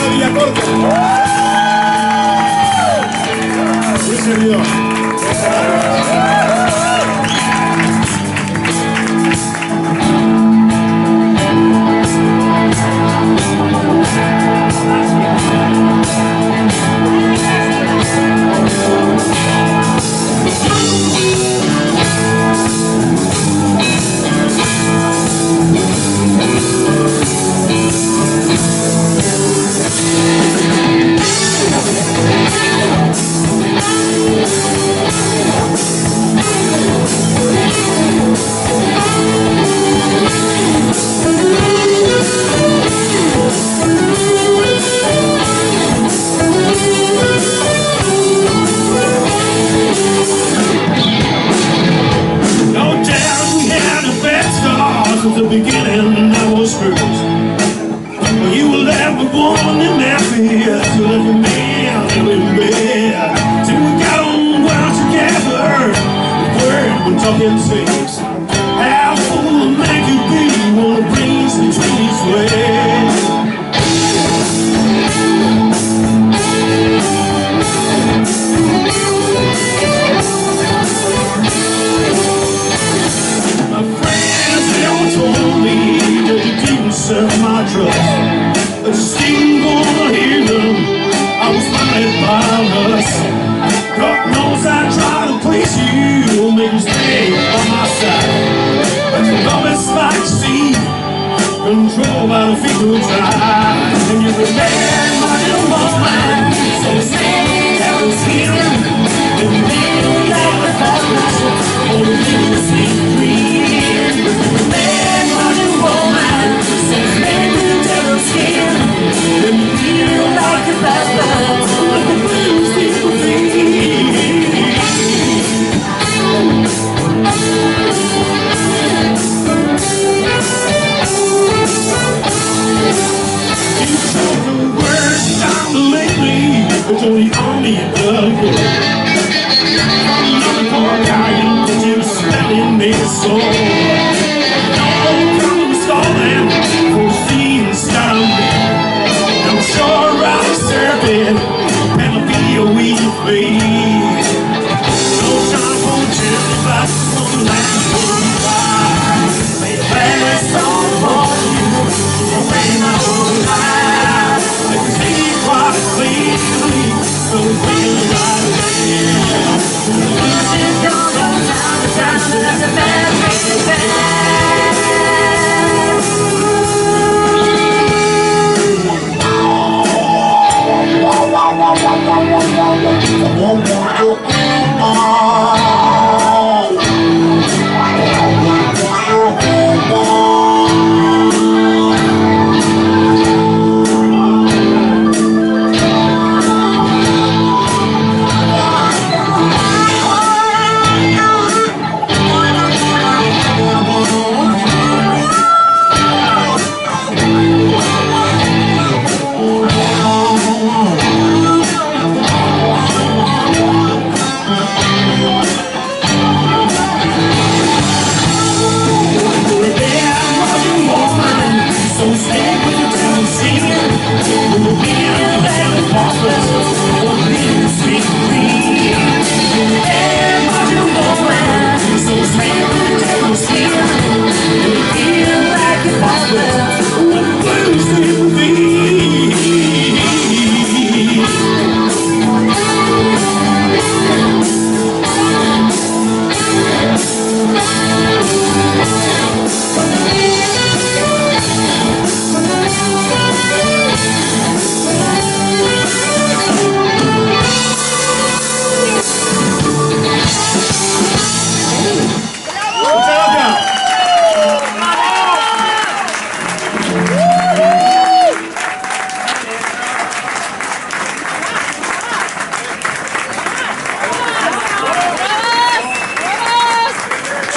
de Villacorta. Sí, señor. At the beginning I was first. Well, you will have a woman and happy to live with me in bed. Till we got on well together, the word when talking sex. How full of man could be when it brings between his legs. Serve my trust, but you still gonna hear them. I was blinded by us. God knows I try to please you, make you stay on my side. But your love is like sea, controlled by the feeble tide. And you remain my little woman, so say that was here. And you feel like a father, oh, you sweet dream. Remain my little woman. It's only on me and love you. I'm looking for a guy that you smelling me so. No problem stalling for seeing stumbling. I'm sure I'll serve it and I'll be a wee face. No time for chilly but one last goodbye. Play a bad song for you. Away my whole life. Let me see what it clearly. So we feel right there. The music don't go down the time, but that's a bad thing. I won't want to go